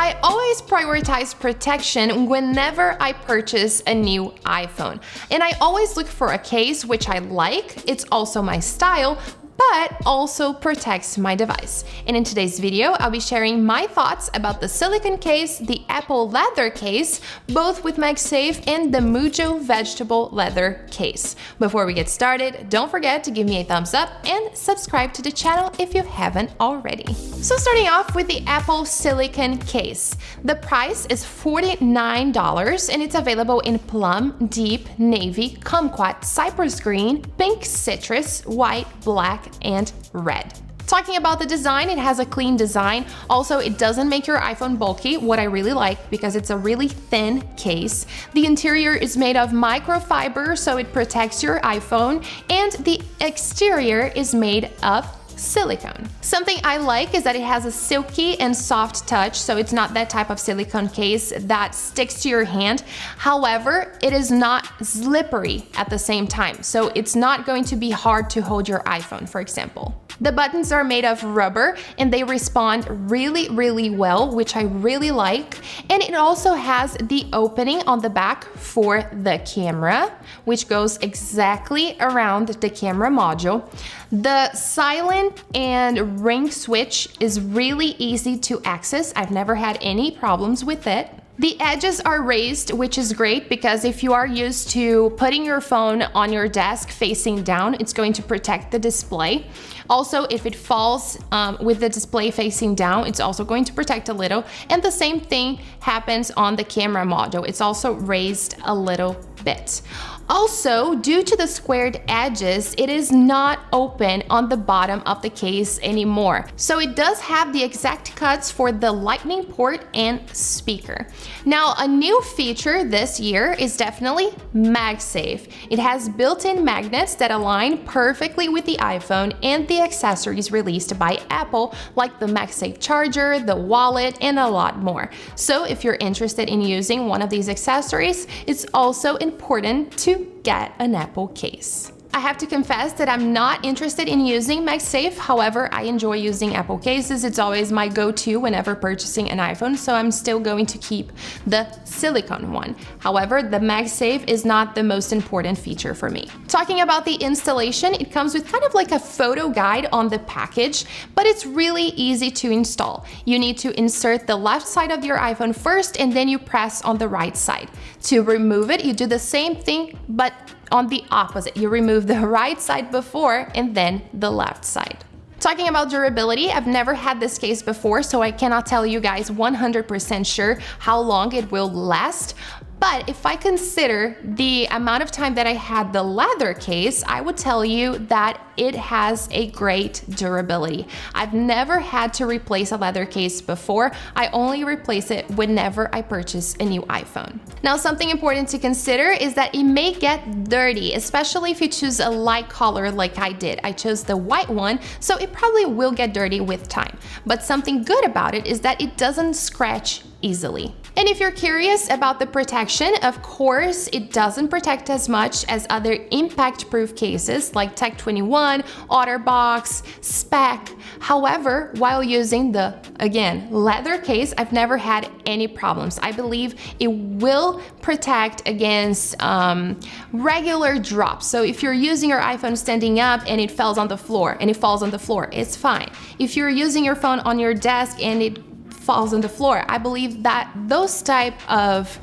I always prioritize protection whenever I purchase a new iPhone. And I always look for a case which I like, it's also my style, but also protects my device. And in today's video, I'll be sharing my thoughts about the silicone case, the Apple leather case, both with MagSafe, and the Mujjo vegetable leather case. Before we get started, don't forget to give me a thumbs up and subscribe to the channel if you haven't already. So starting off with the Apple silicone case. The price is $49 and it's available in plum, deep, navy, kumquat, cypress green, pink citrus, white, black, and red. Talking about the design, it has a clean design. Also, it doesn't make your iPhone bulky, what I really like because it's a really thin case. The interior is made of microfiber, so it protects your iPhone, and the exterior is made of silicone. Something I like is that it has a silky and soft touch, so it's not that type of silicone case that sticks to your hand. However, it is not slippery at the same time, so it's not going to be hard to hold your iPhone, for example. The buttons are made of rubber and they respond really well, which I really like. And it also has the opening on the back for the camera, which goes exactly around the camera module. The silent and ring switch is really easy to access. I've never had any problems with it. The edges are raised, which is great because if you are used to putting your phone on your desk facing down, it's going to protect the display. Also, if it falls with the display facing down, it's also going to protect a little. And the same thing happens on the camera module. It's also raised a little bit. Also, due to the squared edges, it is not open on the bottom of the case anymore. So it does have the exact cuts for the lightning port and speaker. Now, a new feature this year is definitely MagSafe. It has built-in magnets that align perfectly with the iPhone and the accessories released by Apple, like the MagSafe charger, the wallet, and a lot more. So if you're interested in using one of these accessories, it's also important to get an Apple case. I have to confess that I'm not interested in using MagSafe. However, I enjoy using Apple cases. It's always my go-to whenever purchasing an iPhone, so I'm still going to keep the silicone one. However, the MagSafe is not the most important feature for me. Talking about the installation, it comes with kind of like a photo guide on the package, but it's really easy to install. You need to insert the left side of your iPhone first, and then you press on the right side. To remove it, you do the same thing, but on the opposite. You remove the right side before and then the left side. Talking about durability, I've never had this case before, so I cannot tell you guys 100% sure how long it will last. But if I consider the amount of time that I had the leather case, I would tell you that it has a great durability. I've never had to replace a leather case before. I only replace it whenever I purchase a new iPhone. Now, something important to consider is that it may get dirty, especially if you choose a light color like I did. I chose the white one, so it probably will get dirty with time. But something good about it is that it doesn't scratch easily. And if you're curious about the protection, of course, it doesn't protect as much as other impact-proof cases like Tech 21, OtterBox, Spec. However, while using the, again, leather case, I've never had any problems. I believe it will protect against regular drops. So if you're using your iPhone standing up and it falls on the floor, it's fine. If you're using your phone on your desk and it falls on the floor, I believe that those type of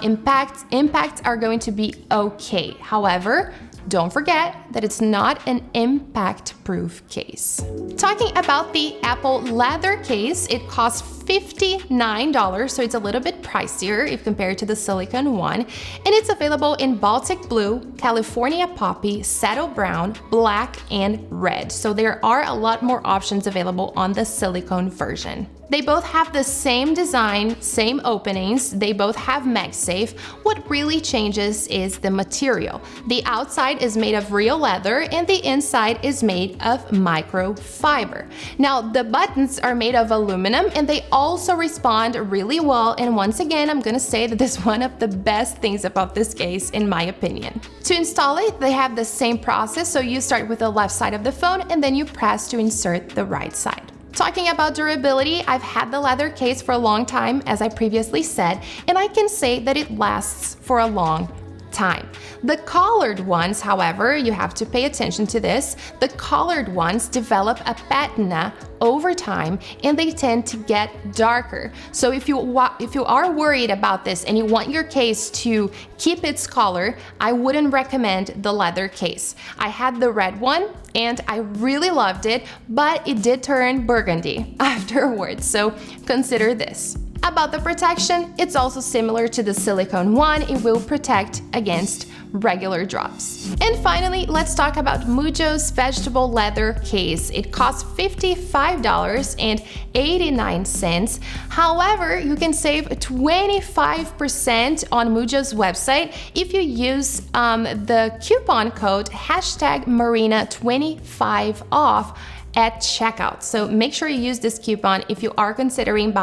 impacts are going to be okay. However, don't forget that it's not an impact-proof case. Talking about the Apple leather case, it costs $59, so it's a little bit pricier if compared to the silicone one, and it's available in Baltic Blue, California Poppy, Saddle Brown, Black, and Red. So there are a lot more options available on the silicone version. They both have the same design, same openings, they both have MagSafe. What really changes is the material. The outside is made of real leather and the inside is made of microfiber. Now, the buttons are made of aluminum and they also respond really well, and once again, I'm gonna say that this is one of the best things about this case in my opinion. To install it, they have the same process, so you start with the left side of the phone and then you press to insert the right side. Talking about durability, I've had the leather case for a long time, as I previously said, and I can say that it lasts for a long time. The colored ones, however, you have to pay attention to this. The colored ones develop a patina over time and they tend to get darker. So if you are worried about this and you want your case to keep its color, I wouldn't recommend the leather case. I had the red one and I really loved it, but it did turn burgundy afterwards, so consider this. About the protection, it's also similar to the silicone one. It will protect against regular drops. And finally, let's talk about Mujjo's vegetable leather case. It costs $55.89. However, you can save 25% on Mujjo's website if you use the coupon code #Marina25off at checkout. So make sure you use this coupon if you are considering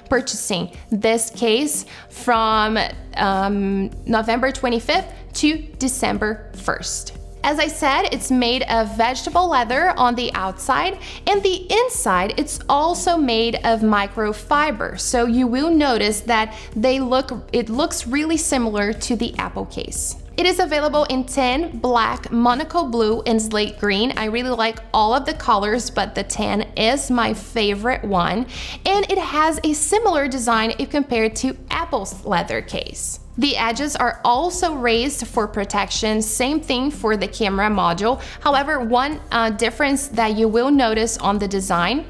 purchasing this case from November 25th to December 1st. As I said, it's made of vegetable leather on the outside, and the inside it's also made of microfiber. So you will notice that it looks really similar to the Apple case. It is available in tan, black, Monaco blue, and slate green. I really like all of the colors, but the tan is my favorite one. And it has a similar design if compared to Apple's leather case. The edges are also raised for protection, same thing for the camera module. However, one difference that you will notice on the design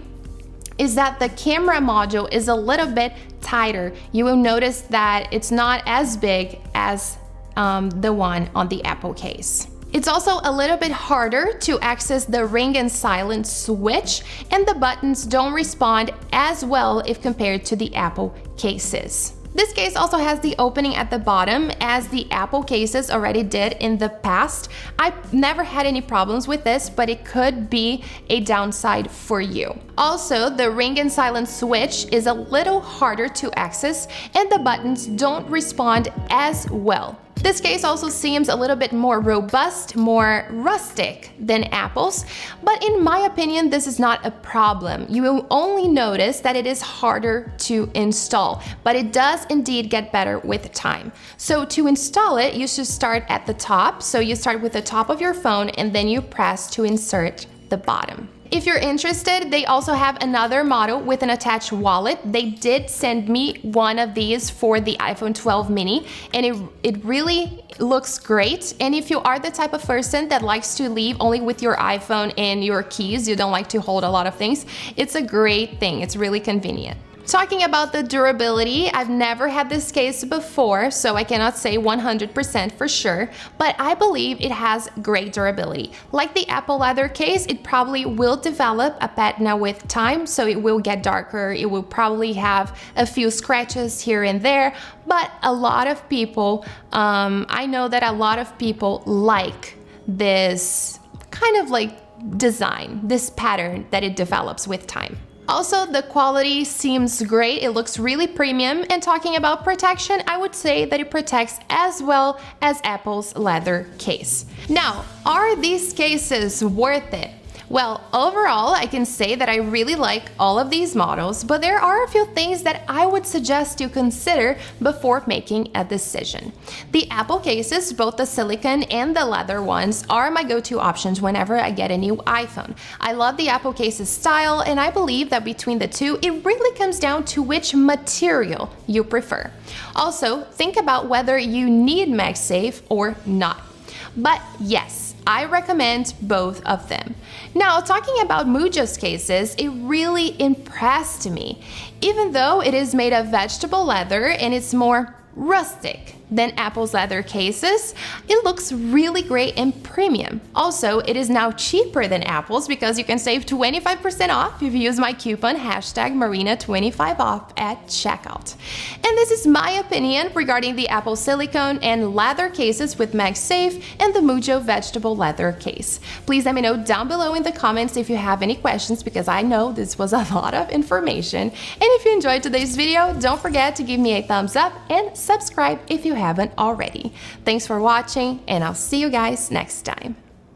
is that the camera module is a little bit tighter. You will notice that it's not as big as the one on the Apple case. It's also a little bit harder to access the ring and silence switch, and the buttons don't respond as well if compared to the Apple cases. This case also has the opening at the bottom, as the Apple cases already did in the past. I've never had any problems with this, but it could be a downside for you. Also, the ring and silence switch is a little harder to access, and the buttons don't respond as well. This case also seems a little bit more robust, more rustic than Apple's, but in my opinion, this is not a problem. You will only notice that it is harder to install, but it does indeed get better with time. So to install it, you should start at the top. So you start with the top of your phone and then you press to insert the bottom. If you're interested, they also have another model with an attached wallet. They did send me one of these for the iPhone 12 mini, and it really looks great. And if you are the type of person that likes to leave only with your iPhone and your keys, you don't like to hold a lot of things, it's a great thing. It's really convenient. Talking about the durability, I've never had this case before, so I cannot say 100% for sure, but I believe it has great durability. Like the Apple leather case, it probably will develop a patina with time, so it will get darker, it will probably have a few scratches here and there, but a lot of people, I know that a lot of people like this kind of like design, this pattern that it develops with time. Also, the quality seems great. It looks really premium. And talking about protection, I would say that it protects as well as Apple's leather case. Now, are these cases worth it? Well, overall, I can say that I really like all of these models, but there are a few things that I would suggest you consider before making a decision. The Apple cases, both the silicone and the leather ones, are my go-to options whenever I get a new iPhone. I love the Apple cases style, and I believe that between the two, it really comes down to which material you prefer. Also, think about whether you need MagSafe or not. But yes, I recommend both of them. Now, talking about Mujjo's cases, it really impressed me. Even though it is made of vegetable leather and it's more rustic than Apple's leather cases, it looks really great and premium. Also, it is now cheaper than Apple's because you can save 25% off if you use my coupon #Marina25off at checkout. And this is my opinion regarding the Apple silicone and leather cases with MagSafe and the Mujjo vegetable leather case. Please let me know down below in the comments if you have any questions, because I know this was a lot of information. And if you enjoyed today's video, don't forget to give me a thumbs up and subscribe if you haven't already. Thanks for watching, and I'll see you guys next time.